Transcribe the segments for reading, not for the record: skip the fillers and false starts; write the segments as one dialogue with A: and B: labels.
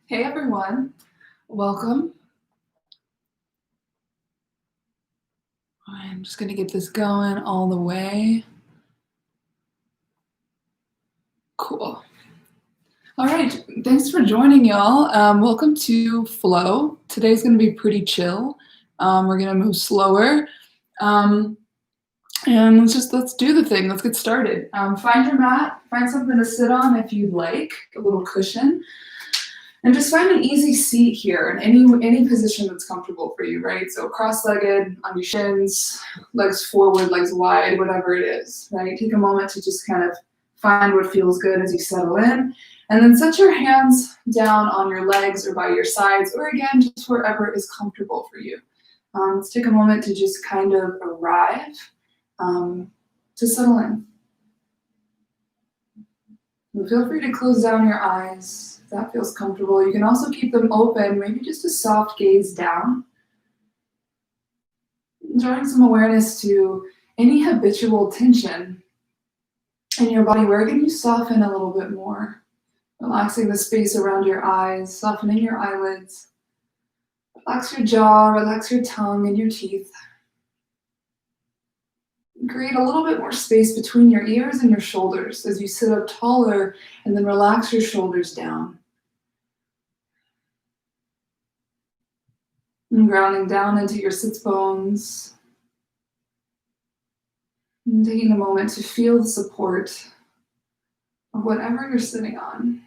A: Hey everyone, welcome. I'm just going to get this going all the way. Cool. All right, thanks for joining y'all. Welcome to Flow. Today's going to be pretty chill. We're going to move slower. And let's do the thing. Let's get started. Find your mat, find something to sit on if you'd like, a little cushion. And just find an easy seat here in any position that's comfortable for you, right? So cross-legged, on your shins, legs forward, legs wide, whatever it is, right? Take a moment to just kind of find what feels good as you settle in. And then set your hands down on your legs or by your sides, or again, just wherever is comfortable for you. Let's take a moment to just kind of arrive, to settle in. And feel free to close down your eyes if that feels comfortable. You can also keep them open, maybe just a soft gaze down. Drawing some awareness to any habitual tension in your body. Where can you soften a little bit more? Relaxing the space around your eyes, softening your eyelids. Relax your jaw, relax your tongue and your teeth. Create a little bit more space between your ears and your shoulders as you sit up taller, and then relax your shoulders down. And grounding down into your sits bones. And taking a moment to feel the support of whatever you're sitting on.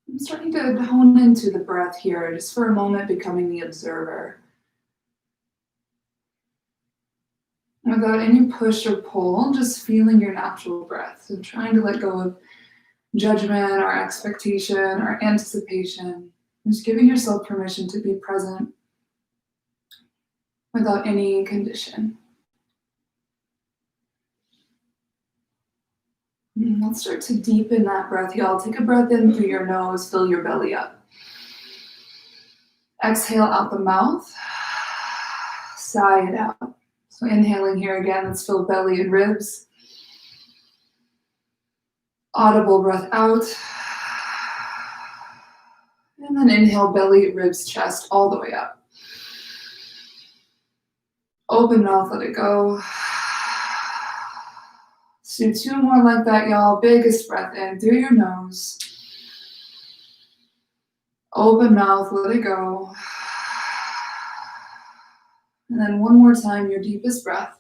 A: I'm starting to hone into the breath here, just for a moment becoming the observer. Without any push or pull, just feeling your natural breath and trying to let go of judgment or expectation or anticipation. Just giving yourself permission to be present without any condition. And let's start to deepen that breath, y'all. Take a breath in through your nose, fill your belly up. Exhale out the mouth, sigh it out. So inhaling here again, let's fill belly and ribs. Audible breath out. And then inhale, belly, ribs, chest, all the way up. Open mouth, let it go. Let's do two more like that, y'all. Biggest breath in through your nose. Open mouth, let it go. And then one more time, your deepest breath.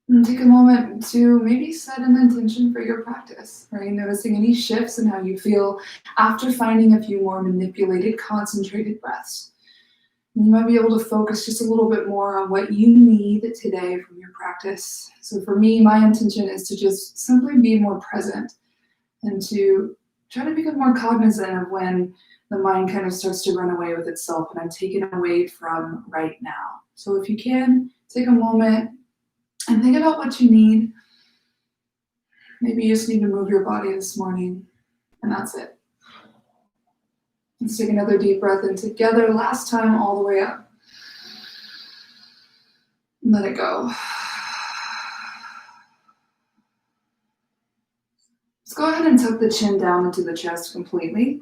A: And take a moment to maybe set an intention for your practice, right? Noticing any shifts in how you feel after finding a few more manipulated, concentrated breaths. And you might be able to focus just a little bit more on what you need today from your practice. So for me, my intention is to just simply be more present and to try to become more cognizant of when the mind kind of starts to run away with itself and I'm taken away from right now. So if you can, take a moment and think about what you need. Maybe you just need to move your body this morning, and that's it. Let's take another deep breath in together. Last time, all the way up. And let it go. Let's go ahead and tuck the chin down into the chest completely.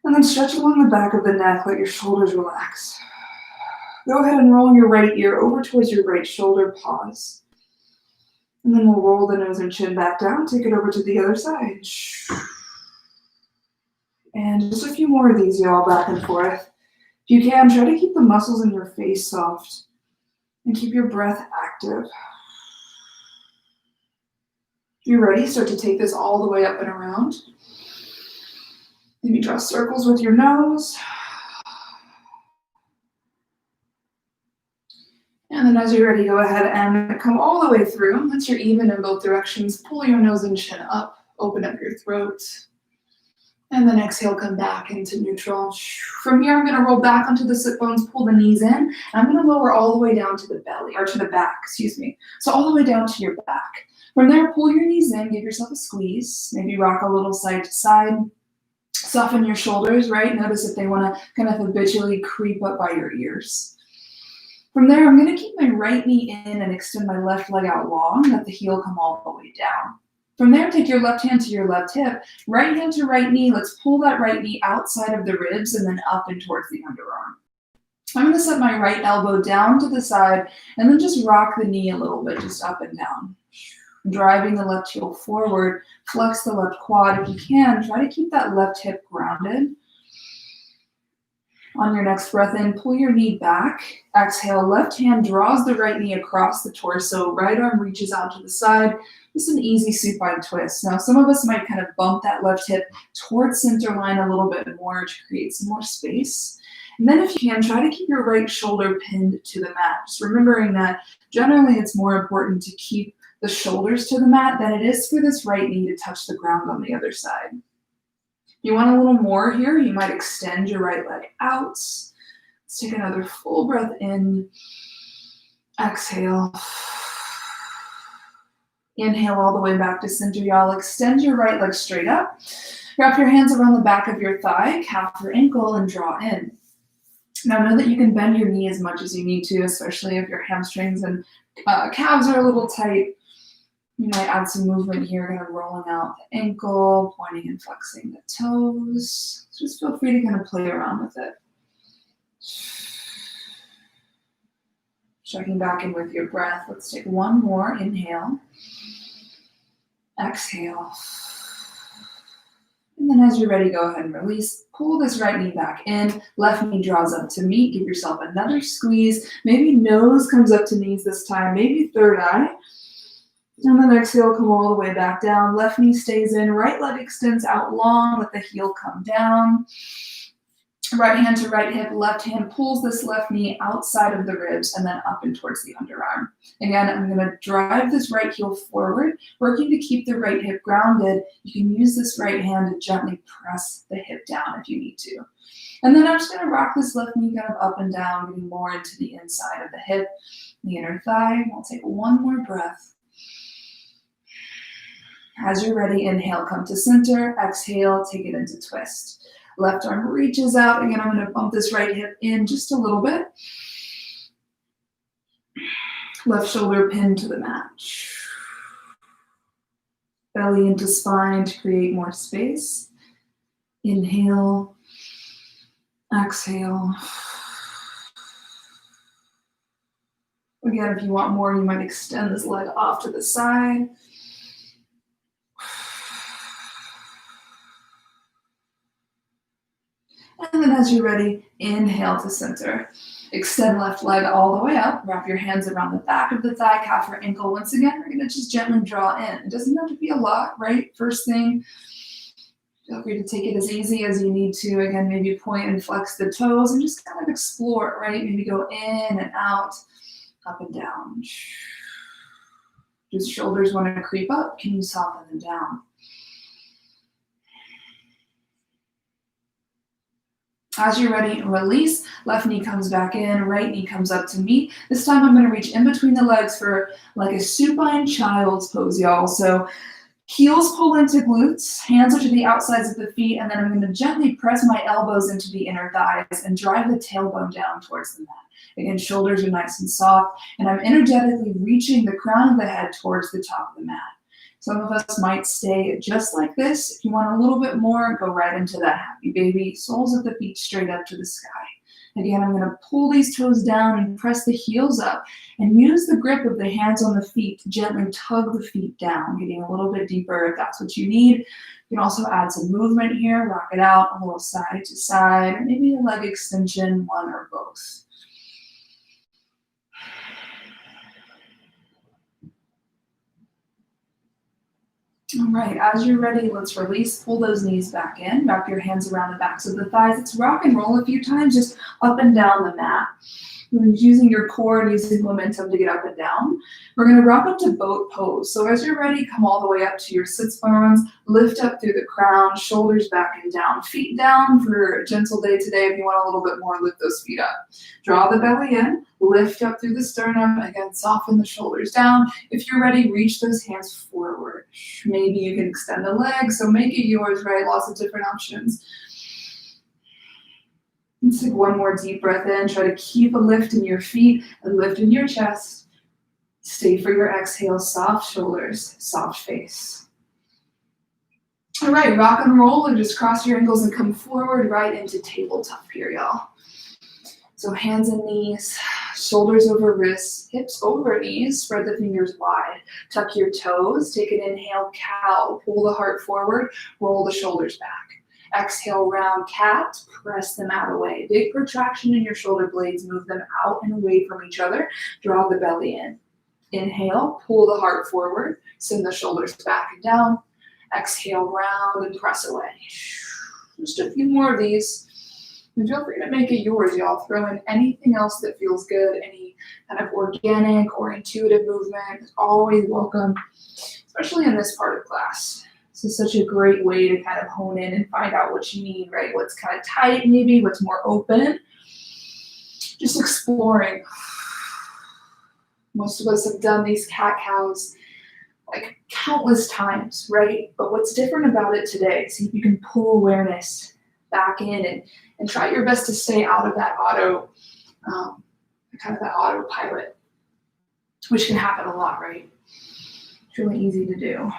A: And then stretch along the back of the neck, let your shoulders relax. Go ahead and roll your right ear over towards your right shoulder, pause. And then we'll roll the nose and chin back down, take it over to the other side. And just a few more of these, y'all, back and forth. If you can, try to keep the muscles in your face soft and keep your breath active. If you're ready, start to take this all the way up and around. Maybe draw circles with your nose. And then as you're ready, go ahead and come all the way through. Once you're even in both directions, pull your nose and chin up, open up your throat. And then exhale, come back into neutral. From here, I'm gonna roll back onto the sit bones, pull the knees in, and I'm gonna lower all the way down to the belly, or to the back, excuse me. So all the way down to your back. From there, pull your knees in, give yourself a squeeze, maybe rock a little side to side. Soften your shoulders, right? Notice if they want to kind of habitually creep up by your ears. From there, I'm going to keep my right knee in and extend my left leg out long. Let the heel come all the way down. From there, take your left hand to your left hip, right hand to right knee. Let's pull that right knee outside of the ribs and then up and towards the underarm. I'm going to set my right elbow down to the side and then just rock the knee a little bit, just up and down. Driving the left heel forward, flex the left quad. If you can, try to keep that left hip grounded. On your next breath in, pull your knee back. Exhale, left hand draws the right knee across the torso. Right arm reaches out to the side. Just an easy supine twist. Now, some of us might kind of bump that left hip towards center line a little bit more to create some more space. And then if you can, try to keep your right shoulder pinned to the mat. Just remembering that generally it's more important to keep the shoulders to the mat than it is for this right knee to touch the ground on the other side. You want a little more here, you might extend your right leg out. Let's take another full breath in. Exhale. Inhale all the way back to center, y'all. Extend your right leg straight up. Wrap your hands around the back of your thigh, calf or ankle, and draw in. Now know that you can bend your knee as much as you need to, especially if your hamstrings and calves are a little tight. You might add some movement here, kind of rolling out the ankle, pointing and flexing the toes. So just feel free to kind of play around with it. Checking back in with your breath. Let's take one more. Inhale. Exhale. And then as you're ready, go ahead and release. Pull this right knee back in. Left knee draws up to meet. Give yourself another squeeze. Maybe nose comes up to knees this time. Maybe third eye. And then exhale, come all the way back down. Left knee stays in. Right leg extends out long. Let the heel come down. Right hand to right hip. Left hand pulls this left knee outside of the ribs and then up and towards the underarm. Again, I'm going to drive this right heel forward, working to keep the right hip grounded. You can use this right hand to gently press the hip down if you need to. And then I'm just going to rock this left knee kind of up and down, getting more into the inside of the hip, the inner thigh. I'll take one more breath. As you're ready, inhale, come to center. Exhale, take it into twist. Left arm reaches out. Again, I'm going to bump this right hip in just a little bit. Left shoulder pinned to the mat. Belly into spine to create more space. Inhale. Exhale. Again, if you want more, you might extend this leg off to the side. And then as you're ready, inhale to center. Extend left leg all the way up. Wrap your hands around the back of the thigh, calf or ankle. Once again, we're going to just gently draw in. It doesn't have to be a lot, right? First thing, feel free to take it as easy as you need to. Again, maybe point and flex the toes and just kind of explore, right? Maybe go in and out, up and down. Do the shoulders want to creep up? Can you soften them down? As you're ready, release. Left knee comes back in, right knee comes up to meet. This time I'm going to reach in between the legs for like a supine child's pose, y'all. So heels pull into glutes, hands are to the outsides of the feet, and then I'm going to gently press my elbows into the inner thighs and drive the tailbone down towards the mat. Again, shoulders are nice and soft, and I'm energetically reaching the crown of the head towards the top of the mat. Some of us might stay just like this. If you want a little bit more, go right into that happy baby. Soles of the feet straight up to the sky. Again, I'm going to pull these toes down and press the heels up and use the grip of the hands on the feet to gently tug the feet down, getting a little bit deeper if that's what you need. You can also add some movement here, rock it out a little side to side, or maybe a leg extension, one or both. All right, as you're ready, let's release. Pull those knees back in. Wrap your hands around the backs of the thighs. Let's rock and roll a few times, just up and down the mat. Using your core and using momentum to get up and down. We're going to rock up to boat pose. So as you're ready, come all the way up to your sits bones. Lift up through the crown, shoulders back and down. Feet down for a gentle day today. If you want a little bit more, lift those feet up. Draw the belly in. Lift up through the sternum. Again, soften the shoulders down. If you're ready, reach those hands forward. Maybe you can extend the legs, so make it yours, right? Lots of different options. Let's take one more deep breath in. Try to keep a lift in your feet, a lift in your chest. Stay for your exhale, soft shoulders, soft face. All right, rock and roll and just cross your ankles and come forward right into tabletop here, y'all. So hands and knees, shoulders over wrists, hips over knees, spread the fingers wide. Tuck your toes, take an inhale, cow, pull the heart forward, roll the shoulders back. Exhale, round cat, press them out away. Big protraction in your shoulder blades, move them out and away from each other. Draw the belly in. Inhale, pull the heart forward, send the shoulders back and down. Exhale, round and press away. Just a few more of these. And feel free to make it yours, y'all. Throw in anything else that feels good, any kind of organic or intuitive movement is always welcome, especially in this part of class. This is such a great way to kind of hone in and find out what you need, right? What's kind of tight maybe, what's more open. Just exploring. Most of us have done these cat-cows like countless times, right? But what's different about it today, see if you can pull awareness back in and try your best to stay out of that kind of that autopilot, which can happen a lot, right? It's really easy to do.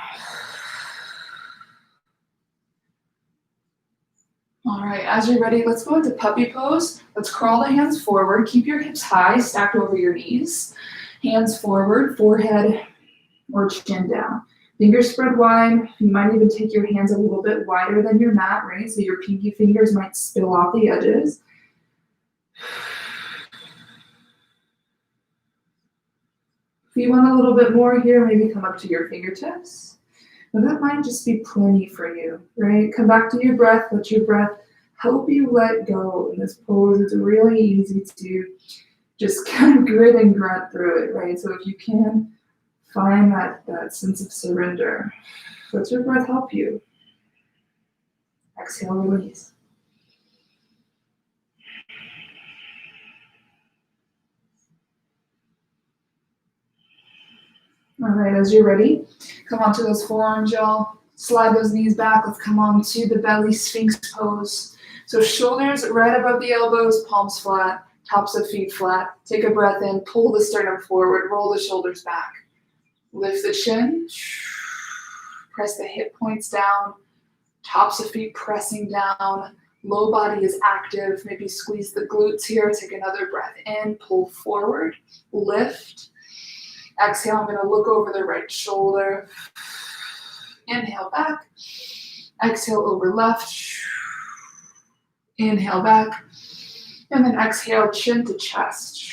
A: All right, as you're ready, let's go into puppy pose. Let's crawl the hands forward. Keep your hips high, stacked over your knees. Hands forward, forehead or chin down. Fingers spread wide. You might even take your hands a little bit wider than your mat, right? So your pinky fingers might spill off the edges. If you want a little bit more here, maybe come up to your fingertips. But that might just be plenty for you, right? Come back to your breath. Let your breath help you let go in this pose. It's really easy to just kind of grit and grunt through it, right? So if you can, find that sense of surrender. Let your breath help you. Exhale, release. All right, as you're ready, come onto those forearms, y'all. Slide those knees back. Let's come on to the belly sphinx pose. So shoulders right above the elbows, palms flat, tops of feet flat. Take a breath in, pull the sternum forward, roll the shoulders back. Lift the chin, press the hip points down, tops of feet pressing down, low body is active, maybe squeeze the glutes here, take another breath in, pull forward, lift. Exhale, I'm gonna look over the right shoulder. Inhale back, exhale over left, inhale back, and then exhale, chin to chest.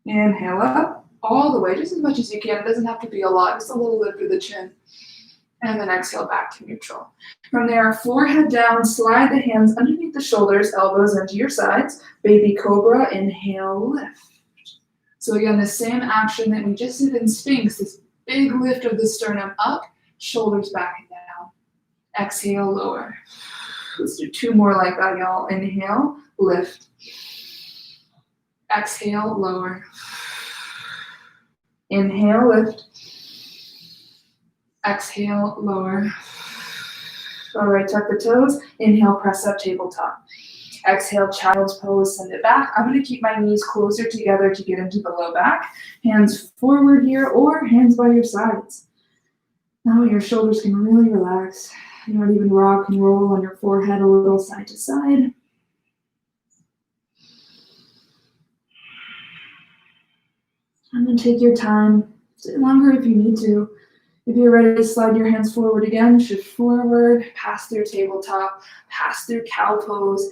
A: Inhale up. All the way, just as much as you can. It doesn't have to be a lot, just a little lift through the chin. And then exhale back to neutral. From there, forehead down, slide the hands underneath the shoulders, elbows into your sides. Baby cobra, inhale, lift. So again, the same action that we just did in Sphinx, this big lift of the sternum up, shoulders back and down. Exhale, lower. Let's do two more like that, y'all. Inhale, lift. Exhale, lower. Inhale, lift. Exhale, lower. All right, tuck the toes. Inhale, press up, tabletop. Exhale, child's pose, send it back. I'm gonna keep my knees closer together to get into the low back. Hands forward here or hands by your sides. Now your shoulders can really relax. You might even rock and roll on your forehead a little side to side. And then take your time, stay longer if you need to. If you're ready to slide your hands forward again, shift forward, pass through tabletop, pass through cow pose,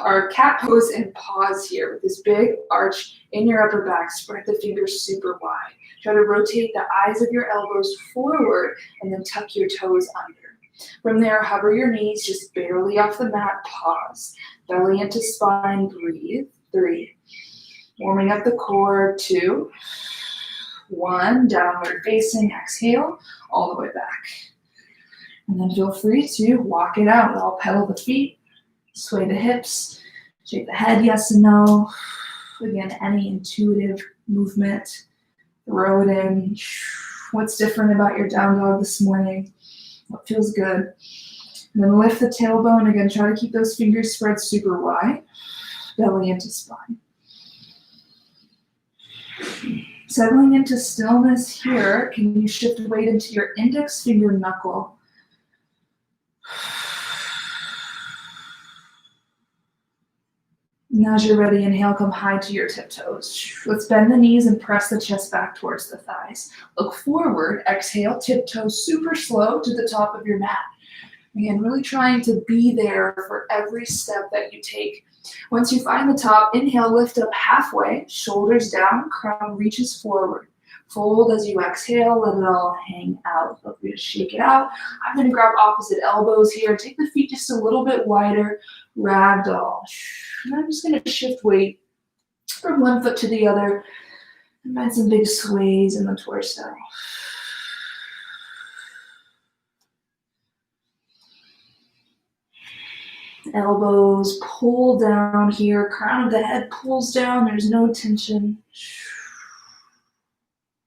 A: or cat pose, and pause here with this big arch in your upper back. Spread the fingers super wide. Try to rotate the eyes of your elbows forward and then tuck your toes under. From there, hover your knees just barely off the mat, pause. Belly into spine, breathe. 3. Warming up the core, 2, 1, downward facing, exhale, all the way back. And then feel free to walk it out. I'll pedal the feet, sway the hips, shake the head, yes and no. Again, any intuitive movement, throw it in. What's different about your down dog this morning? What feels good? And then lift the tailbone. Again, try to keep those fingers spread super wide. Belly into spine. Settling into stillness here, can you shift weight into your index finger knuckle? And as you're ready, inhale, come high to your tiptoes. Let's bend the knees and press the chest back towards the thighs. Look forward, exhale, tiptoes super slow to the top of your mat. Again, really trying to be there for every step that you take. Once you find the top, inhale, lift up halfway, shoulders down, crown reaches forward. Fold as you exhale, let it all hang out. Feel free to shake it out. I'm going to grab opposite elbows here. Take the feet just a little bit wider, ragdoll. And I'm just going to shift weight from one foot to the other and find some big sways in the torso. Elbows pull down here, crown of the head pulls down, there's no tension.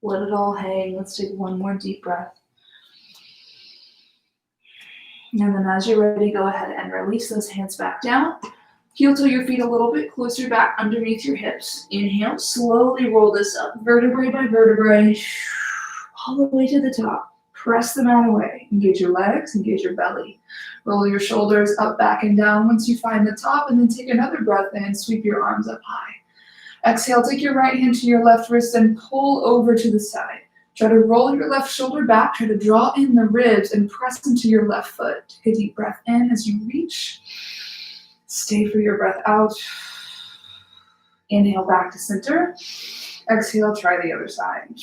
A: Let it all hang. Let's take one more deep breath. And then as you're ready, go ahead and release those hands back down. Heel toe your feet a little bit closer back underneath your hips. Inhale, slowly roll this up, vertebrae by vertebrae, all the way to the top. Press the mat away. Engage your legs, engage your belly. Roll your shoulders up, back, and down once you find the top, and then take another breath in, sweep your arms up high. Exhale, take your right hand to your left wrist and pull over to the side. Try to roll your left shoulder back, try to draw in the ribs and press into your left foot. Take a deep breath in as you reach. Stay for your breath out. Inhale back to center. Exhale, try the other side.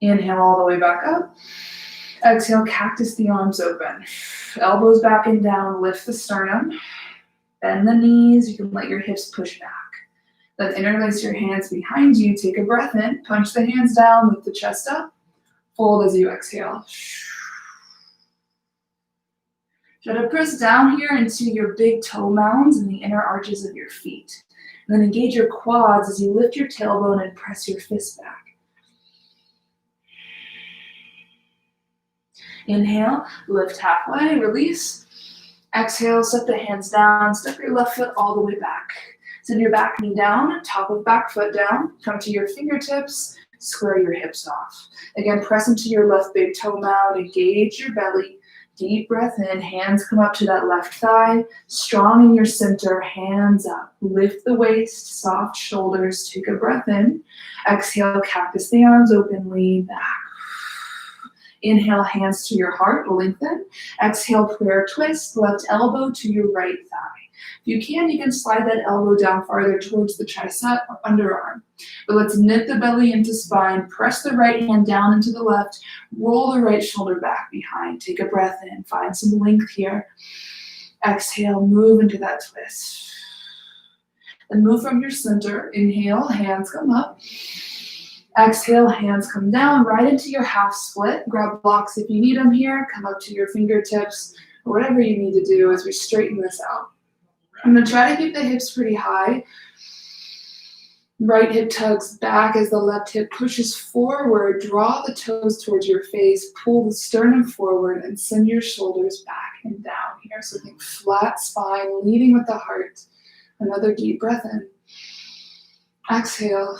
A: Inhale all the way back up. Exhale, cactus the arms open. Elbows back and down, lift the sternum. Bend the knees, you can let your hips push back. Then interlace your hands behind you, take a breath in, punch the hands down, lift the chest up. Fold as you exhale. Try to press down here into your big toe mounds and the inner arches of your feet. And then engage your quads as you lift your tailbone and press your fists back. Inhale, lift halfway, release. Exhale, set the hands down, step your left foot all the way back. Send your back knee down, top of back foot down, come to your fingertips, square your hips off. Again, press into your left big toe mound, engage your belly. Deep breath in, hands come up to that left thigh, strong in your center, hands up. Lift the waist, soft shoulders, take a breath in. Exhale, cactus the arms open, lean back. Inhale, hands to your heart, lengthen. Exhale, prayer twist, left elbow to your right thigh. If you can slide that elbow down farther towards the tricep or underarm. But let's knit the belly into spine, press the right hand down into the left, roll the right shoulder back behind. Take a breath in, find some length here. Exhale, move into that twist. Then move from your center. Inhale, hands come up. Exhale, hands come down, right into your half split. Grab blocks if you need them here. Come up to your fingertips, or whatever you need to do as we straighten this out. I'm going to try to keep the hips pretty high. Right hip tugs back as the left hip pushes forward. Draw the toes towards your face. Pull the sternum forward and send your shoulders back and down here. So think flat spine, leading with the heart. Another deep breath in. Exhale.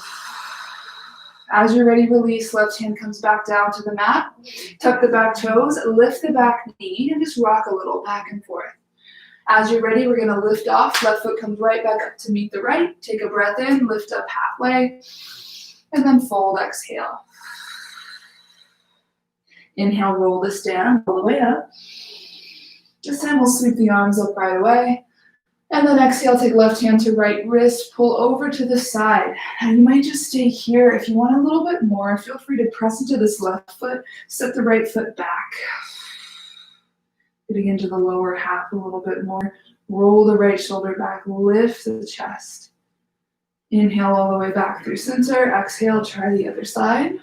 A: As you're ready, release. Left hand comes back down to the mat. Tuck the back toes, lift the back knee, and just rock a little back and forth. As you're ready, we're going to lift off. Left foot comes right back up to meet the right. Take a breath in, lift up halfway, and then fold, exhale. Inhale, roll this down all the way up. This time we'll sweep the arms up right away. And then exhale, take left hand to right wrist, pull over to the side. Now you might just stay here. If you want a little bit more, feel free to press into this left foot, step the right foot back. Getting into the lower half a little bit more. Roll the right shoulder back, lift the chest. Inhale all the way back through center. Exhale, try the other side.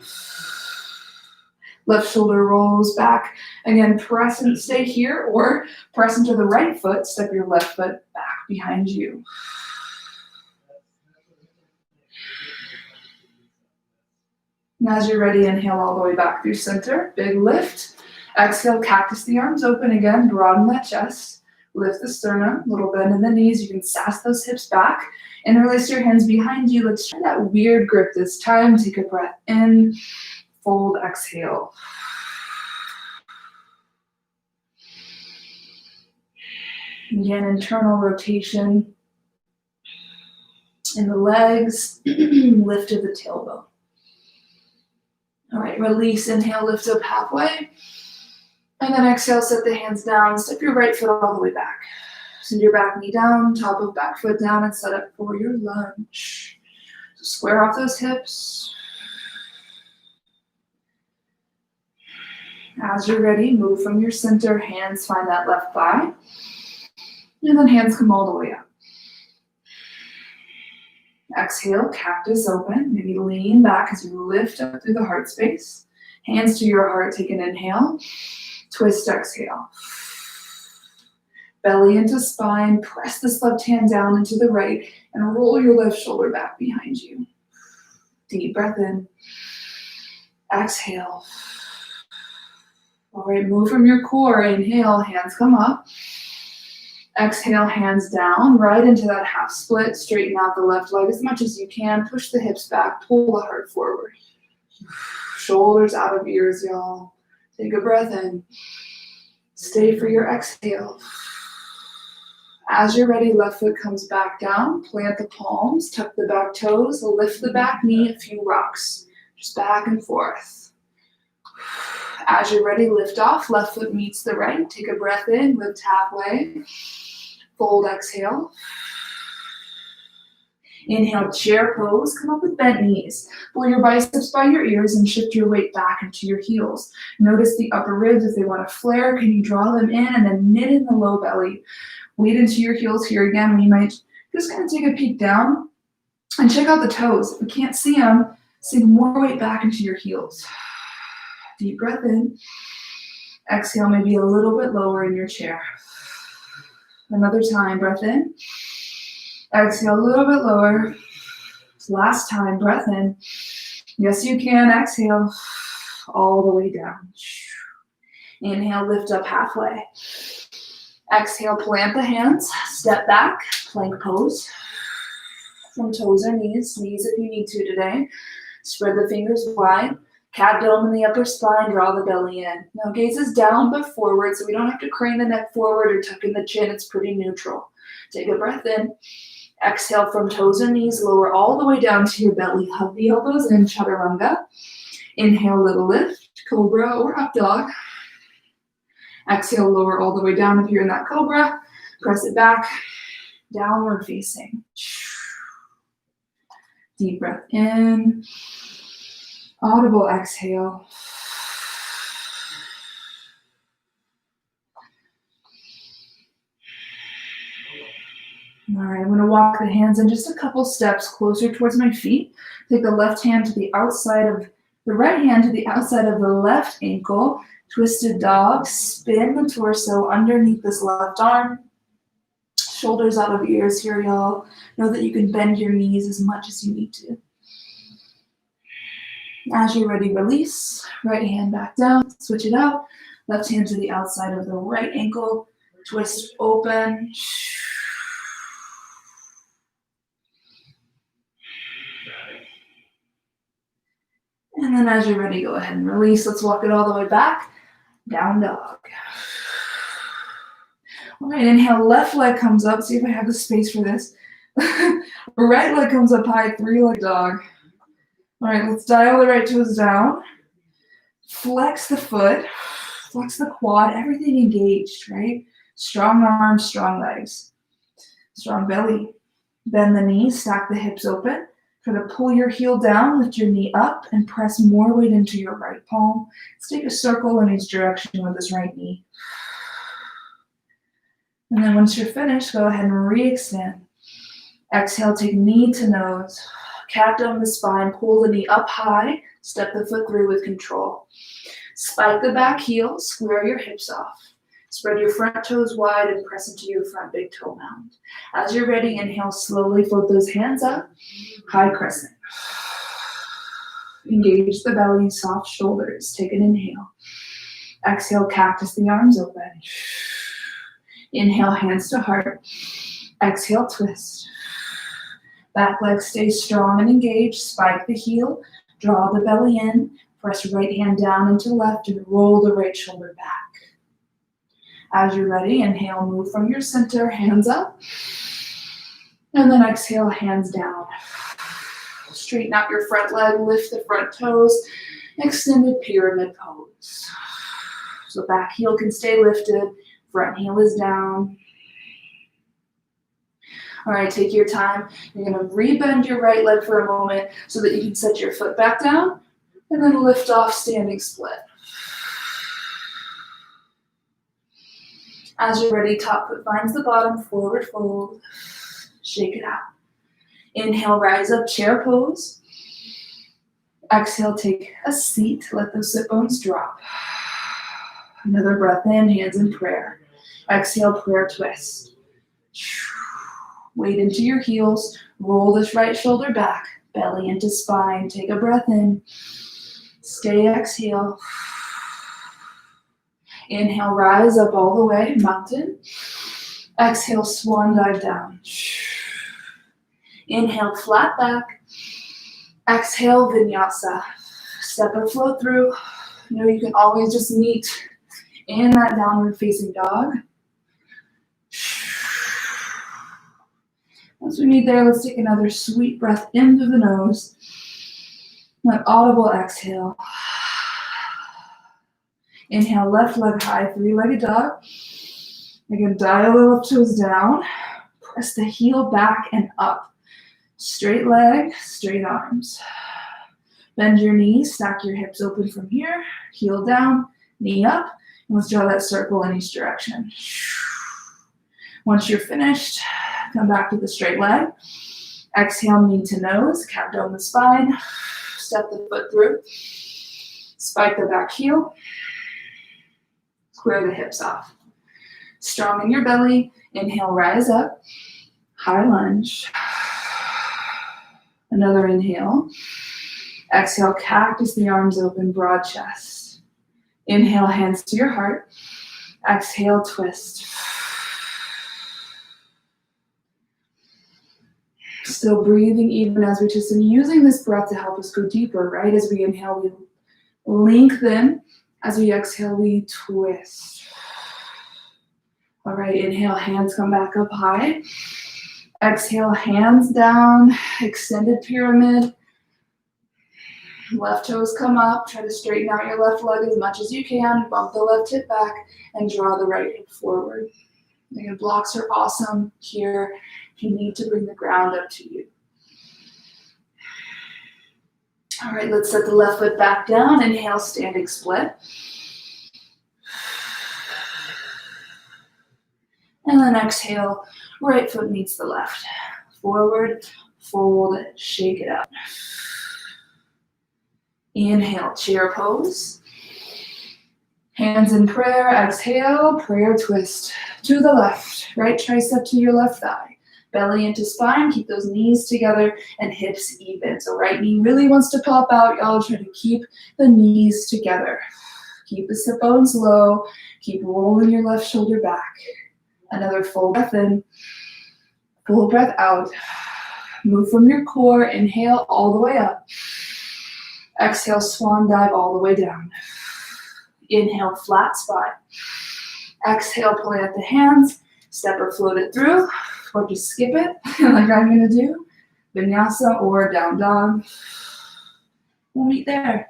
A: Left shoulder rolls back. Again, press and stay here, or press into the right foot, step your left foot back behind you. And as you're ready, inhale all the way back through center. Big lift. Exhale, cactus the arms open again. Broaden that chest. Lift the sternum. Little bend in the knees. You can sass those hips back. Interlace your hands behind you. Let's try that weird grip this time. Take a breath in. Fold, exhale. Again, internal rotation in the legs. Lift to the tailbone. All right, release, inhale, lift up halfway. And then exhale, set the hands down. Step your right foot all the way back. Send your back knee down, top of back foot down, and set up for your lunge. So square off those hips. As you're ready, move from your center, hands find that left thigh. And then hands come all the way up. Exhale, cactus open. Maybe lean back as you lift up through the heart space. Hands to your heart, take an inhale. Twist, exhale. Belly into spine. Press this left hand down into the right and roll your left shoulder back behind you. Deep breath in. Exhale. All right, move from your core. Inhale, hands come up. Exhale, hands down, right into that half split. Straighten out the left leg as much as you can. Push the hips back, pull the heart forward. Shoulders out of ears, y'all. Take a breath in. Stay for your exhale. As you're ready, left foot comes back down. Plant the palms, tuck the back toes, lift the back knee, a few rocks. Just back and forth. As you're ready, lift off. Left foot meets the right. Take a breath in, lift halfway. Fold, exhale. Inhale, chair pose. Come up with bent knees. Pull your biceps by your ears and shift your weight back into your heels. Notice the upper ribs. If they want to flare, can you draw them in and then knit in the low belly? Weight into your heels here again. We might just kind of take a peek down and check out the toes. If we can't see them, sink more weight back into your heels. Deep breath in. Exhale, maybe a little bit lower in your chair. Another time, breath in. Exhale, a little bit lower. Last time, breath in. Yes, you can. Exhale, all the way down. Inhale, lift up halfway. Exhale, plant the hands. Step back, plank pose. From toes or knees. Knees if you need to today. Spread the fingers wide. Cat dome in the upper spine, draw the belly in. Now gaze is down but forward, so we don't have to crane the neck forward or tuck in the chin. It's pretty neutral. Take a breath in. Exhale from toes or knees, lower all the way down to your belly. Hug the elbows in, chaturanga. Inhale, little lift, cobra or up dog. Exhale, lower all the way down if you're in that cobra. Press it back, downward facing. Deep breath in. Audible exhale. All right, I'm going to walk the hands in just a couple steps closer towards my feet. Take the left hand to the outside of the right hand to the outside of the left ankle. Twisted dog. Spin the torso underneath this left arm. Shoulders out of ears here, y'all. Know that you can bend your knees as much as you need to. As you're ready, release. Right hand back down. Switch it out. Left hand to the outside of the right ankle. Twist open. And then as you're ready, go ahead and release. Let's walk it all the way back. Down dog. All right, inhale. Left leg comes up. See if I have the space for this. Right leg comes up high. 3-leg dog. All right, let's dial the right toes down. Flex the foot. Flex the quad. Everything engaged, right? Strong arms, strong legs. Strong belly. Bend the knees. Stack the hips open. Try to pull your heel down. Lift your knee up and press more weight into your right palm. Let's take a circle in each direction with this right knee. And then once you're finished, go ahead and re-extend. Exhale, take knee to nose. Cat down the spine, pull the knee up high, step the foot through with control. Spike the back heel, square your hips off. Spread your front toes wide and press into your front big toe mound. As you're ready, inhale, slowly float those hands up, high crescent. Engage the belly, soft shoulders. Take an inhale. Exhale, cactus the arms open. Inhale, hands to heart. Exhale, twist. Back leg stays strong and engaged. Spike the heel. Draw the belly in. Press right hand down into left and roll the right shoulder back. As you're ready, inhale, move from your center, hands up. And then exhale, hands down. Straighten out your front leg, lift the front toes, extended pyramid pose. So back heel can stay lifted, front heel is down. All right, take your time. You're gonna rebend your right leg for a moment so that you can set your foot back down and then lift off standing split. As you're ready, top foot finds the bottom, forward fold. Shake it out. Inhale, rise up, chair pose. Exhale, take a seat. Let those sit bones drop. Another breath in, hands in prayer. Exhale, prayer twist. Weight into your heels. Roll this right shoulder back. Belly into spine. Take a breath in. Stay, exhale. Inhale, rise up all the way, mountain. Exhale, swan dive down. Inhale, flat back. Exhale, vinyasa. Step or flow through. You know, you can always just meet in that downward facing dog. Once we meet there, let's take another sweet breath in through the nose. An audible exhale. Inhale, left leg high, three-legged dog. Again, dial the left toes down. Press the heel back and up. Straight leg, straight arms. Bend your knees, stack your hips open from here. Heel down, knee up. And let's draw that circle in each direction. Once you're finished, come back to the straight leg. Exhale, knee to nose, cat down the spine. Step the foot through. Spike the back heel. Square the hips off. Strong in your belly. Inhale, rise up. High lunge. Another inhale. Exhale, cactus the arms open, broad chest. Inhale, hands to your heart. Exhale, twist. Still breathing even as we twist and using this breath to help us go deeper, right? As we inhale, we lengthen. As we exhale, we twist. All right, inhale, hands come back up high. Exhale, hands down, extended pyramid. Left toes come up. Try to straighten out your left leg as much as you can. Bump the left hip back and draw the right hip forward. Again, blocks are awesome here if you need to bring the ground up to you. All right, let's set the left foot back down. Inhale, standing split. And then exhale, right foot meets the left. Forward, fold, shake it out. Inhale, chair pose. Hands in prayer, exhale, prayer twist. To the left, right tricep to your left thigh. Belly into spine, keep those knees together and hips even. So right knee really wants to pop out. Y'all try to keep the knees together. Keep the sit bones low. Keep rolling your left shoulder back. Another full breath in, full breath out. Move from your core, inhale all the way up. Exhale, swan dive all the way down. Inhale, flat spine. Exhale, plant the hands, step or float it through, or just skip it, like I'm gonna do. Vinyasa or down dog. We'll meet there.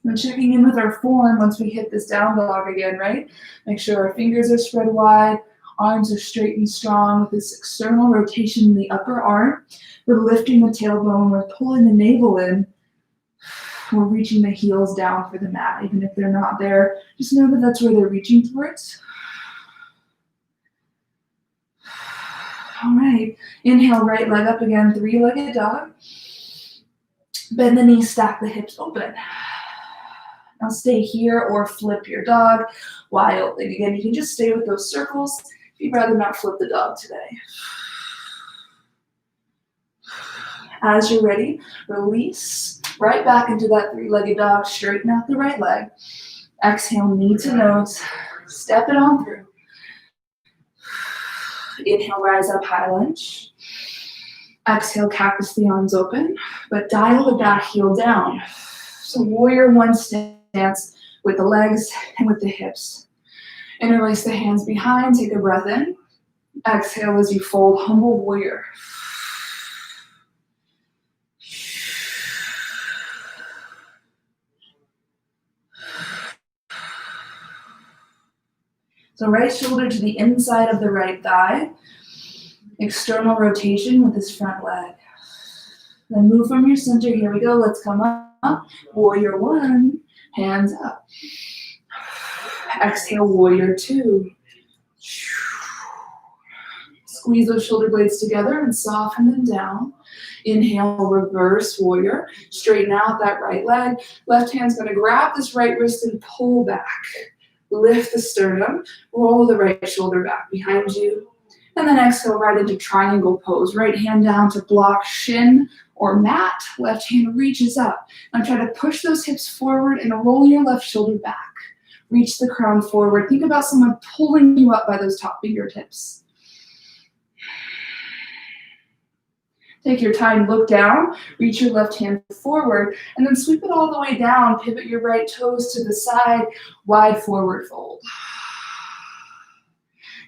A: We're checking in with our form once we hit this down dog again, right? Make sure our fingers are spread wide, arms are straight and strong with this external rotation in the upper arm. We're lifting the tailbone, we're pulling the navel in. We're reaching the heels down for the mat. Even if they're not there, just know that that's where they're reaching towards. All right, inhale, right leg up again, three-legged dog. Bend the knees, stack the hips open. Now stay here or flip your dog wildly. Again, you can just stay with those circles if you'd rather not flip the dog today. As you're ready, release right back into that three-legged dog. Straighten out the right leg. Exhale, knee to nose. Step it on through. Inhale, rise up, high lunge. Exhale, cactus the arms open, but dial the back heel down. So warrior one stance with the legs and with the hips. Interlace the hands behind, take a breath in. Exhale as you fold, humble warrior. So right shoulder to the inside of the right thigh. External rotation with this front leg. Then move from your center. Here we go. Let's come up. Warrior one. Hands up. Exhale, warrior two. Squeeze those shoulder blades together and soften them down. Inhale, reverse warrior. Straighten out that right leg. Left hand's going to grab this right wrist and pull back. Lift the sternum. Roll the right shoulder back behind you. And then exhale right into triangle pose. Right hand down to block shin or mat. Left hand reaches up. Now try to push those hips forward and roll your left shoulder back. Reach the crown forward. Think about someone pulling you up by those top fingertips. Take your time, look down, reach your left hand forward, and then sweep it all the way down. Pivot your right toes to the side, wide forward fold.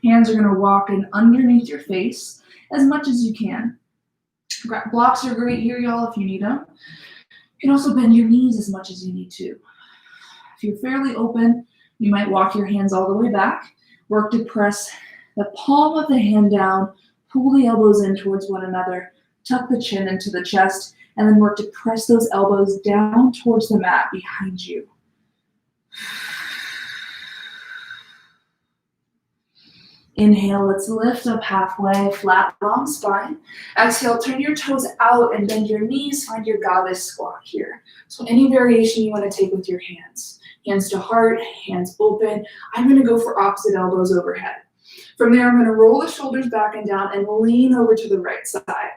A: Hands are going to walk in underneath your face as much as you can. Blocks are great here, y'all, if you need them. You can also bend your knees as much as you need to. If you're fairly open, you might walk your hands all the way back. Work to press the palm of the hand down, pull the elbows in towards one another, tuck the chin into the chest, and then work to press those elbows down towards the mat behind you. Inhale, let's lift up halfway, flat, long spine. Exhale, turn your toes out and bend your knees. Find your goddess squat here. So any variation you want to take with your hands. Hands to heart, hands open. I'm going to go for opposite elbows overhead. From there, I'm going to roll the shoulders back and down and lean over to the right side.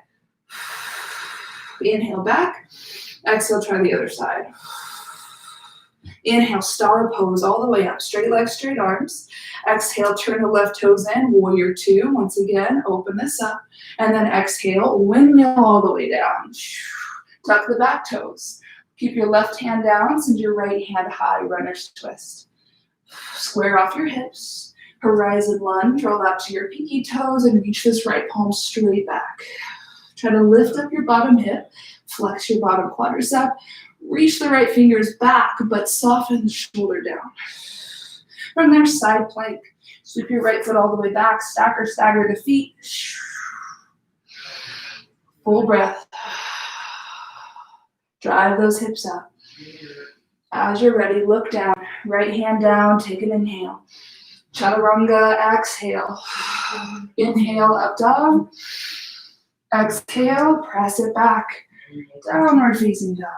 A: Inhale back. Exhale, try the other side. Inhale, star pose all the way up. Straight legs, straight arms. Exhale, turn the left toes in. Warrior two. Once again, open this up. And then exhale, windmill all the way down. Tuck the back toes. Keep your left hand down. Send your right hand high. Runner's twist. Square off your hips. Horizon lunge. Roll out to your pinky toes and reach this right palm straight back. Try to lift up your bottom hip. Flex your bottom quadricep. Reach the right fingers back, but soften the shoulder down. From there, side plank. Sweep your right foot all the way back. Stack or stagger the feet. Full breath. Drive those hips up. As you're ready, look down. Right hand down. Take an inhale. Chaturanga, exhale. Inhale, up dog. Exhale, press it back. Downward facing dog.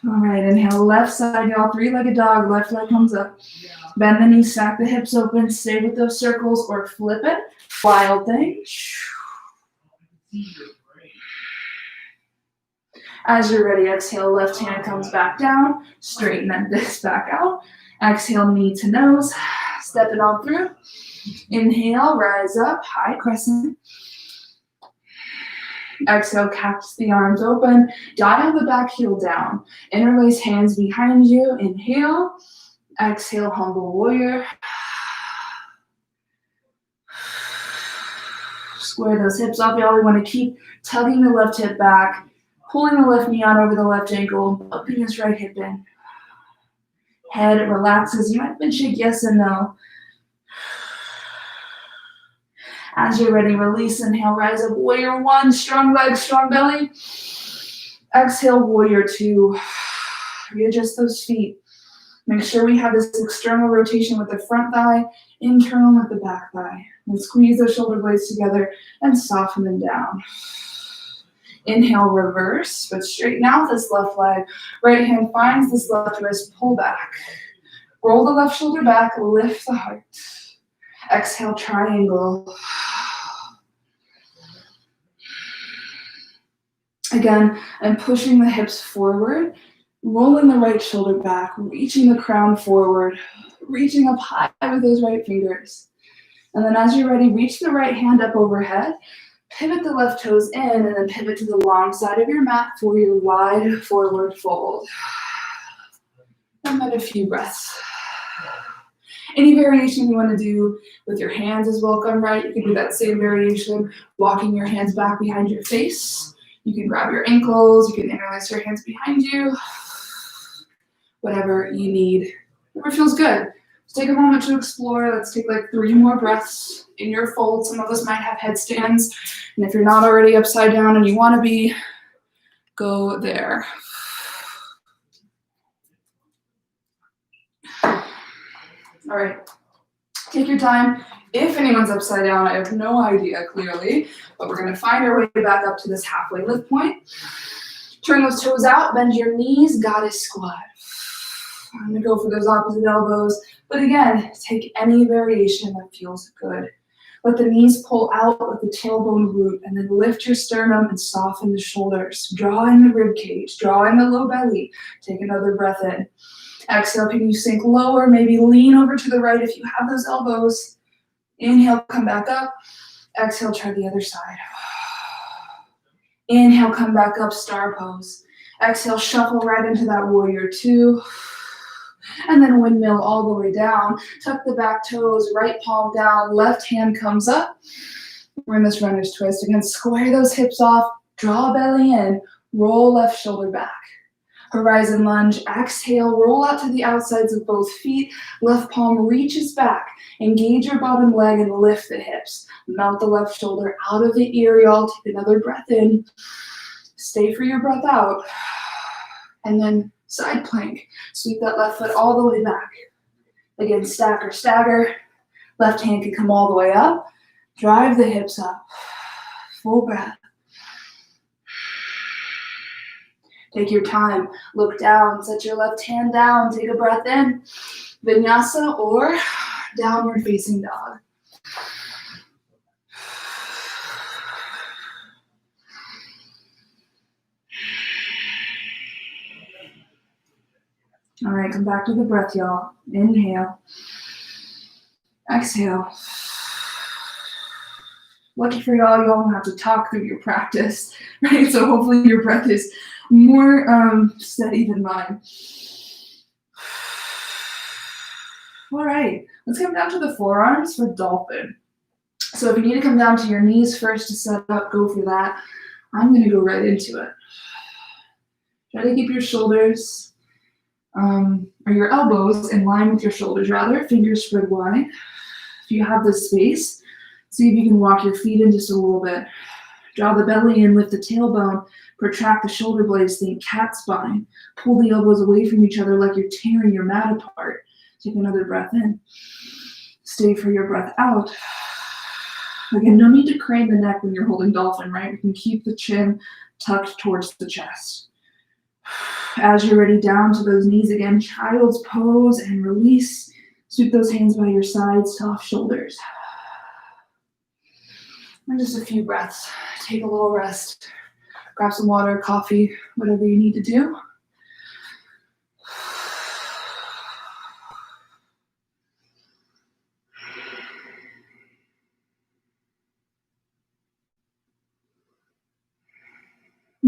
A: All right, inhale, left side, y'all. Three-legged dog, left leg comes up. Bend the knees, stack the hips open. Stay with those circles or flip it. Wild thing. As you're ready, exhale, left hand comes back down. Straighten that disc back out. Exhale, knee to nose. Step it on through. Inhale, rise up, high crescent. Exhale, cactus the arms open. Dial the back heel down. Interlace hands behind you. Inhale. Exhale, humble warrior. Square those hips up, y'all. We want to keep tugging the left hip back, pulling the left knee out over the left ankle, upping this right hip in. Head relaxes. You might pinch shake yes and no. As you're ready, release. Inhale, rise up. Warrior one, strong legs, strong belly. Exhale, warrior two. Readjust those feet. Make sure we have this external rotation with the front thigh, internal with the back thigh. And squeeze those shoulder blades together and soften them down. Inhale, reverse, but straighten out this left leg. Right hand finds this left wrist, pull back. Roll the left shoulder back, lift the heart. Exhale, triangle. Again, I'm pushing the hips forward, rolling the right shoulder back, reaching the crown forward, reaching up high with those right fingers. And then as you're ready, reach the right hand up overhead, pivot the left toes in, and then pivot to the long side of your mat for your wide forward fold. And then a few breaths. Any variation you want to do with your hands is welcome, right? You can do that same variation, walking your hands back behind your face. You can grab your ankles, you can interlace your hands behind you. Whatever you need, whatever feels good. Let's take a moment to explore. Let's take like 3 more breaths in your fold. Some of us might have headstands, and if you're not already upside down and you want to be, go there. All right, take your time. If anyone's upside down, I have no idea clearly, but we're gonna find our way back up to this halfway lift point. Turn those toes out, bend your knees, goddess squat. I'm gonna go for those opposite elbows, but again, take any variation that feels good. Let the knees pull out, let the tailbone root, and then lift your sternum and soften the shoulders. Draw in the rib cage, draw in the low belly. Take another breath in. Exhale, can you sink lower? Maybe lean over to the right if you have those elbows. Inhale, come back up. Exhale, try the other side. Inhale, come back up, star pose. Exhale, shuffle right into that warrior 2. And then windmill all the way down. Tuck the back toes, right palm down, left hand comes up. We're in this runner's twist. Again, square those hips off, draw belly in, roll left shoulder back. Horizon lunge, exhale, roll out to the outsides of both feet. Left palm reaches back. Engage your bottom leg and lift the hips. Melt the left shoulder out of the ear. Take another breath in. Stay for your breath out. And then side plank. Sweep that left foot all the way back. Again, stack or stagger. Left hand can come all the way up. Drive the hips up. Full breath. Take your time, look down, set your left hand down, take a breath in, vinyasa or downward facing dog. All right, come back to the breath, y'all. Inhale, exhale. Lucky for y'all don't have to talk through your practice, right? So hopefully your breath is more steady than mine. All right, let's come down to the forearms for dolphin. So if you need to come down to your knees first to set up, go for that. I'm gonna go right into it. Try to keep your shoulders, or your elbows in line with your shoulders rather, fingers spread wide. If you have the space, see if you can walk your feet in just a little bit. Draw the belly in, lift the tailbone, protract the shoulder blades, think cat spine. Pull the elbows away from each other like you're tearing your mat apart. Take another breath in. Stay for your breath out. Again, no need to crane the neck when you're holding dolphin, right? We can keep the chin tucked towards the chest. As you're ready, down to those knees again, child's pose and release. Sweep those hands by your sides, soft shoulders. And just a few breaths. Take a little rest. Grab some water, coffee, whatever you need to do.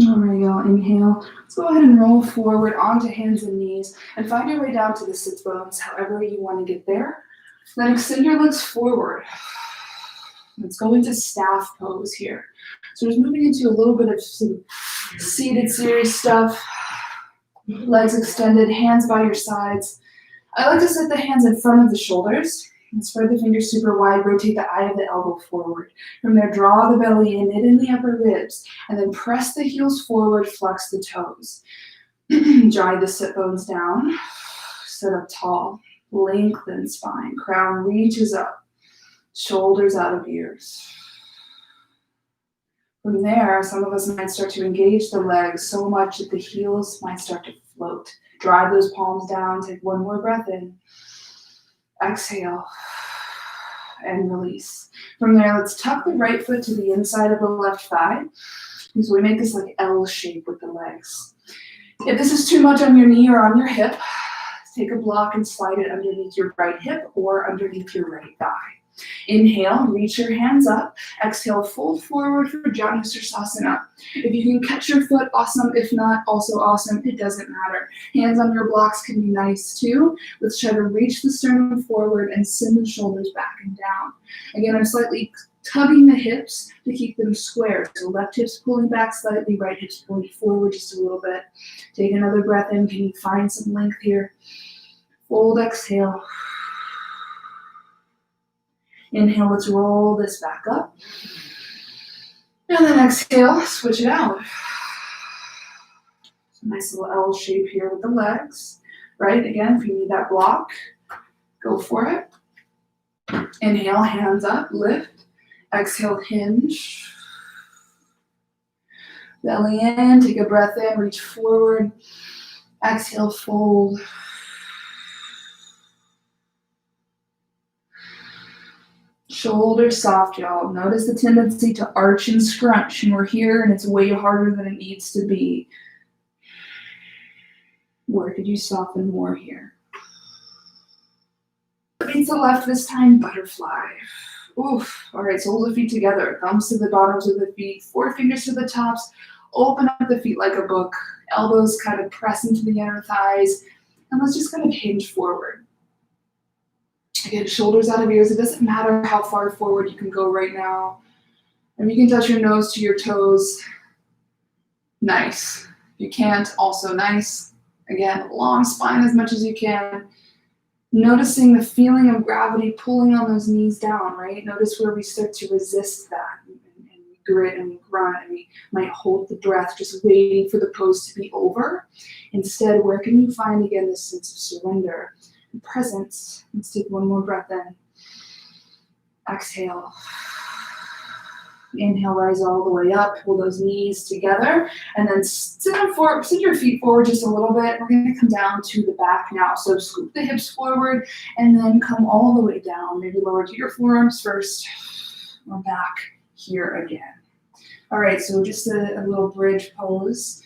A: All right, y'all, inhale. Let's go ahead and roll forward onto hands and knees and find your way down to the sit bones, however you want to get there. Then extend your legs forward. Let's go into staff pose here. So just moving into a little bit of some seated series stuff. Legs extended, hands by your sides. I like to set the hands in front of the shoulders and spread the fingers super wide. Rotate the eye of the elbow forward. From there, draw the belly in, knit in the upper ribs, and then press the heels forward, flex the toes. Drive the sit bones down. Sit up tall. Lengthen spine. Crown reaches up. Shoulders out of ears. From there, some of us might start to engage the legs so much that the heels might start to float. Drive those palms down. Take one more breath in. Exhale. And release. From there, let's tuck the right foot to the inside of the left thigh. So we make this like L shape with the legs. If this is too much on your knee or on your hip, take a block and slide it underneath your right hip or underneath your right thigh. Inhale, reach your hands up. Exhale, fold forward for Janusirsasana. If you can catch your foot, awesome. If not, also awesome. It doesn't matter. Hands on your blocks can be nice too. Let's try to reach the sternum forward and send the shoulders back and down. Again, I'm slightly tugging the hips to keep them square. So left hip's pulling back slightly, right hip's pulling forward just a little bit. Take another breath in. Can you find some length here? Fold, exhale. Inhale, let's roll this back up. And then exhale, switch it out. Nice little L shape here with the legs, right? Again, if you need that block, go for it. Inhale, hands up, lift. Exhale, hinge. Belly in, take a breath in, reach forward. Exhale, fold. Shoulders soft, y'all. Notice the tendency to arch and scrunch, and we're here and it's way harder than it needs to be. Where could you soften more here? Feet to the left this time, butterfly. Oof. All right, soles of feet together. Thumbs to the bottoms of the feet, 4 fingers to the tops. Open up the feet like a book. Elbows kind of press into the inner thighs. And let's just kind of hinge forward. Again, shoulders out of ears. It doesn't matter how far forward you can go right now. And you can touch your nose to your toes. Nice. If you can't, also nice. Again, long spine as much as you can. Noticing the feeling of gravity pulling on those knees down, right? Notice where we start to resist that. And we grit and we grunt and we might hold the breath just waiting for the pose to be over. Instead, where can you find again this sense of surrender? Presence. Let's take one more breath in. Exhale. Inhale, rise all the way up. Pull those knees together. And then sit your feet forward just a little bit. We're going to come down to the back now. So scoop the hips forward and then come all the way down. Maybe lower to your forearms first. We're back here again. All right, so just a little bridge pose.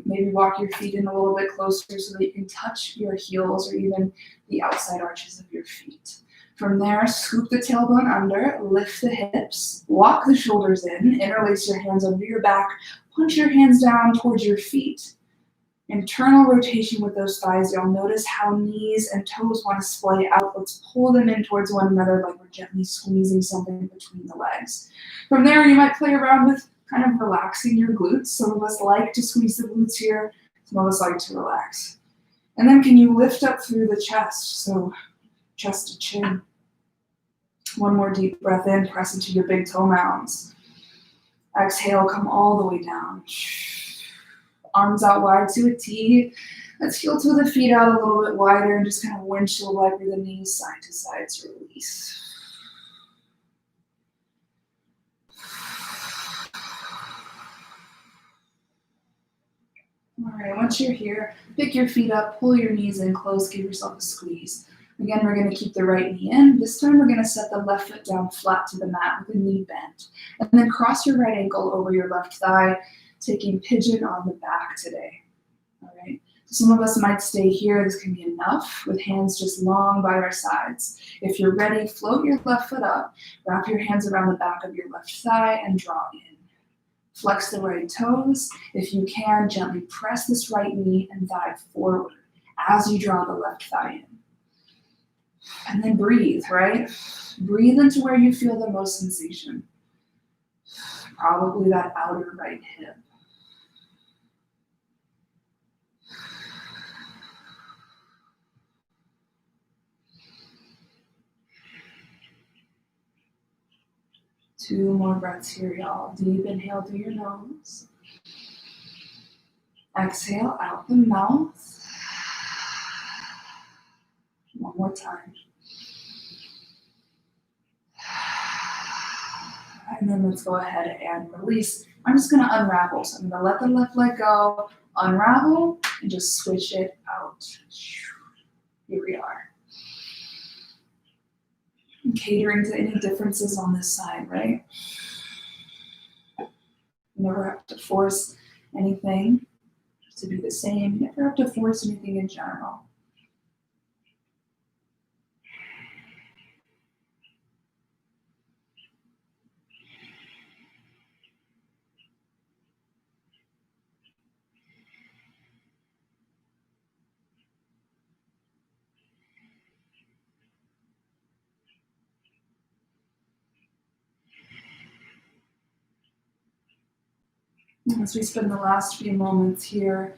A: Maybe walk your feet in a little bit closer so that you can touch your heels or even the outside arches of your feet. From there, scoop the tailbone under, lift the hips, walk the shoulders in, interlace your hands under your back, punch your hands down towards your feet. Internal rotation with those thighs. You'll notice how knees and toes want to splay out. Let's pull them in towards one another like we're gently squeezing something between the legs. From there, you might play around with kind of relaxing your glutes. Some of us like to squeeze the glutes here. Some of us like to relax. And then can you lift up through the chest? So chest to chin. One more deep breath in, press into your big toe mounds. Exhale, come all the way down. Arms out wide to a T. Let's heel to the feet out a little bit wider and just kind of windshield wiper the knees side to side to release. All right, once you're here, pick your feet up, pull your knees in close, give yourself a squeeze. Again, we're going to keep the right knee in. This time we're going to set the left foot down flat to the mat with the knee bent. And then cross your right ankle over your left thigh, taking pigeon on the back today. All right. Some of us might stay here. This can be enough with hands just long by our sides. If you're ready, float your left foot up, wrap your hands around the back of your left thigh and draw in. Flex the right toes. If you can, gently press this right knee and thigh forward as you draw the left thigh in. And then breathe, right? Breathe into where you feel the most sensation. Probably that outer right hip. Two more breaths here, y'all. Deep inhale through your nose. Exhale out the mouth. more time. And then let's go ahead and release. I'm just going to unravel. So I'm going to let the left leg go, unravel, and just switch it out. Here we are. I'm catering to any differences on this side, right? You never have to force anything to be the same. You never have to force anything in general. As we spend the last few moments here,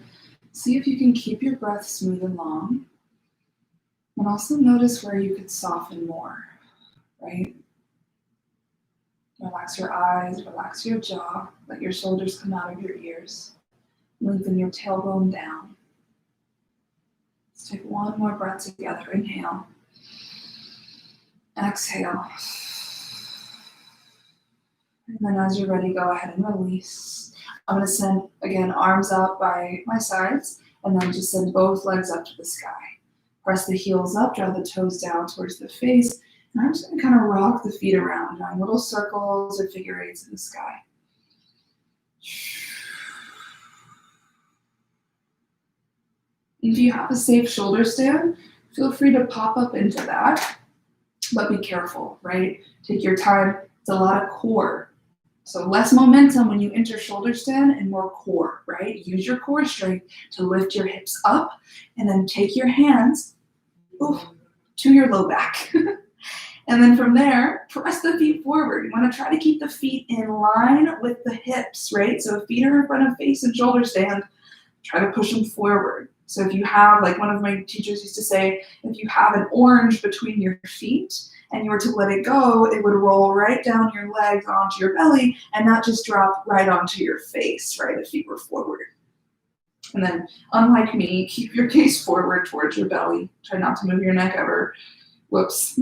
A: see if you can keep your breath smooth and long. And also notice where you could soften more, right? Relax your eyes, relax your jaw, let your shoulders come out of your ears. Lengthen your tailbone down. Let's take one more breath together. Inhale. Exhale. And then as you're ready, go ahead and release. I'm going to send, again, arms out by my sides, and then just send both legs up to the sky. Press the heels up, draw the toes down towards the face, and I'm just going to kind of rock the feet around, drawing little circles or figure eights in the sky. If you have a safe shoulder stand, feel free to pop up into that, but be careful, right? Take your time. It's a lot of core. So less momentum when you enter shoulder stand and more core, right? Use your core strength to lift your hips up and then take your hands to your low back. And then from there, press the feet forward. You want to try to keep the feet in line with the hips, right? So if feet are in front of face and shoulder stand, try to push them forward. So if you have, like one of my teachers used to say, if you have an orange between your feet and you were to let it go, it would roll right down your legs onto your belly and not just drop right onto your face, right, if you were forward. And then, unlike me, keep your gaze forward towards your belly. Try not to move your neck ever. Whoops.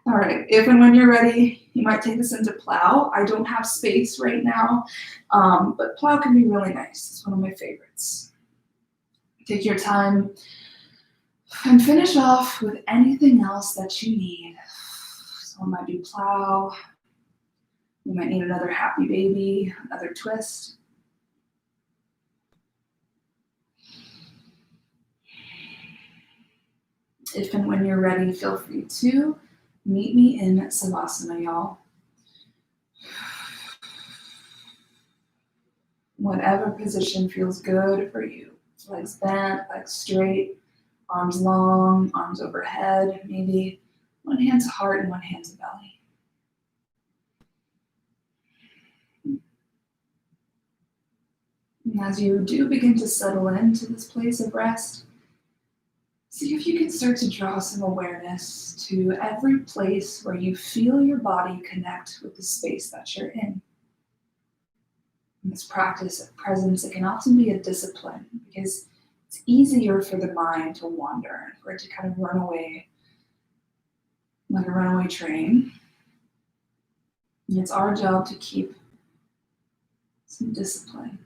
A: All right, if and when you're ready, you might take this into plow. I don't have space right now, but plow can be really nice. It's one of my favorites. Take your time and finish off with anything else that you need. So it might be plow. You might need another happy baby, another twist. If and when you're ready, feel free to meet me in Savasana, y'all. Whatever position feels good for you. Legs bent, legs straight, arms long, arms overhead, maybe one hand to heart and one hand to belly. And as you do begin to settle into this place of rest, see if you can start to draw some awareness to every place where you feel your body connect with the space that you're in. In this practice of presence, it can often be a discipline because it's easier for the mind to wander and for it to kind of run away like a runaway train. And it's our job to keep some discipline.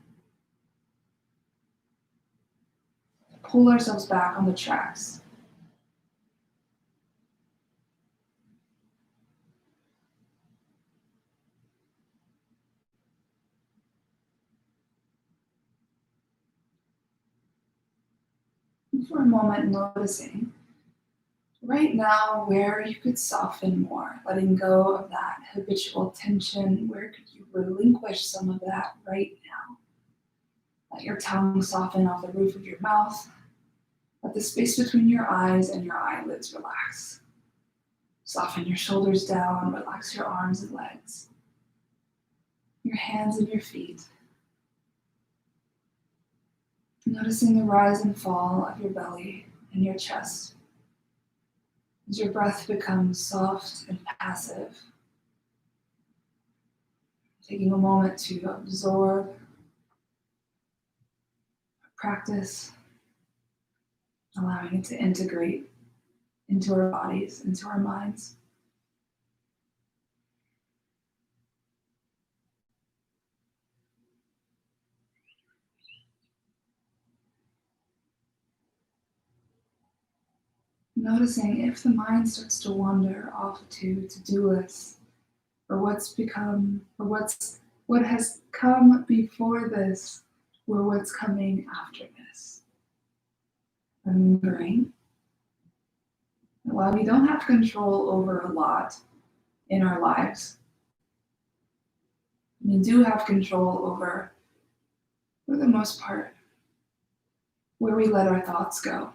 A: Pull ourselves back on the tracks. And for a moment, noticing right now where you could soften more, letting go of that habitual tension. Where could you relinquish some of that right now? Let your tongue soften off the roof of your mouth. Let the space between your eyes and your eyelids relax. Soften your shoulders down, relax your arms and legs, your hands and your feet. Noticing the rise and fall of your belly and your chest as your breath becomes soft and passive. Taking a moment to absorb, practice, allowing it to integrate into our bodies, into our minds. Noticing if the mind starts to wander off to to-do lists, or what's become, or what has come before this, or what's coming after this. Remembering that while we don't have control over a lot in our lives, we do have control over, for the most part, where we let our thoughts go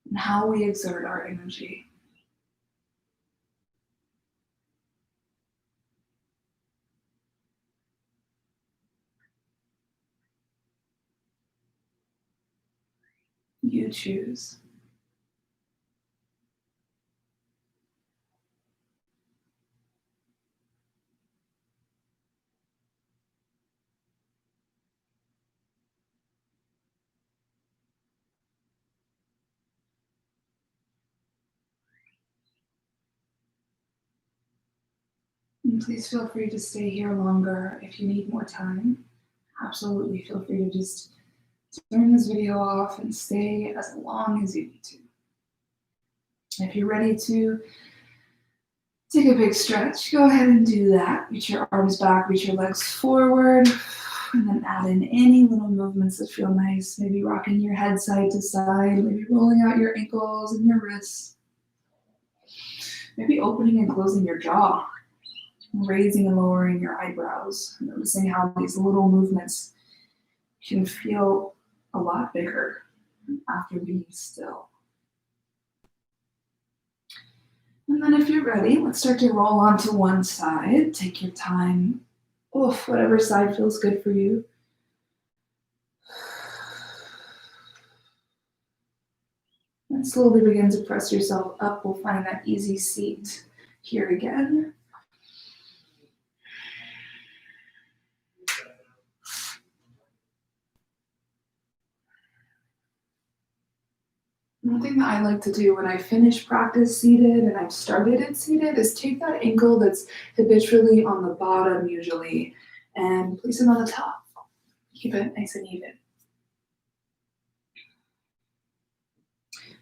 A: and how we exert our energy. You choose. And please feel free to stay here longer if you need more time. Absolutely feel free to just turn this video off and stay as long as you need to. If you're ready to take a big stretch, go ahead and do that. Reach your arms back, reach your legs forward, and then add in any little movements that feel nice. Maybe rocking your head side to side, maybe rolling out your ankles and your wrists. Maybe opening and closing your jaw, raising and lowering your eyebrows, noticing how these little movements can feel a lot bigger after being still. And then if you're ready, let's start to roll onto one side. Take your time. Whatever side feels good for you. And slowly begin to press yourself up. We'll find that easy seat here again. One thing that I like to do when I finish practice seated and I've started it seated is take that ankle that's habitually on the bottom usually and place it on the top. Keep it nice and even.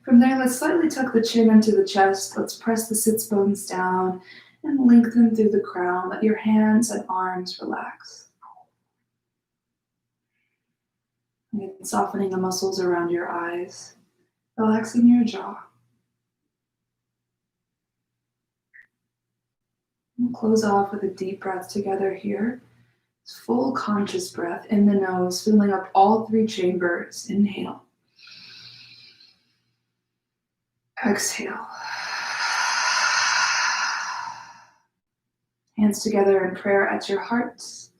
A: From there, let's slightly tuck the chin into the chest. Let's press the sits bones down and lengthen through the crown. Let your hands and arms relax. And softening the muscles around your eyes. Relaxing your jaw. We'll close off with a deep breath together here. Full conscious breath in the nose, filling up all three chambers. Inhale. Exhale. Hands together in prayer at your hearts.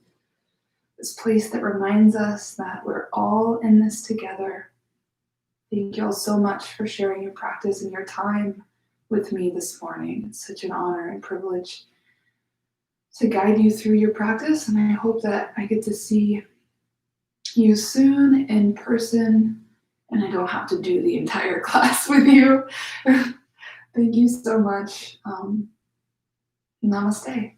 A: This place that reminds us that we're all in this together. Thank you all so much for sharing your practice and your time with me this morning. It's such an honor and privilege to guide you through your practice, and I hope that I get to see you soon in person, and I don't have to do the entire class with you. Thank you so much. Namaste.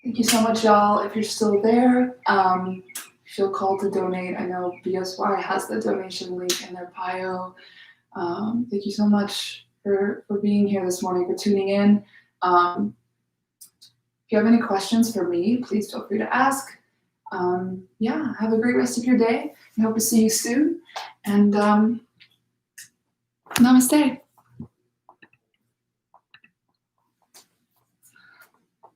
A: Thank you so much, y'all. If you're still there, feel called to donate. I know BSY has the donation link in their bio. Thank you so much for being here this morning, for tuning in. If you have any questions for me, please feel free to ask. Have a great rest of your day. I hope to see you soon. And namaste.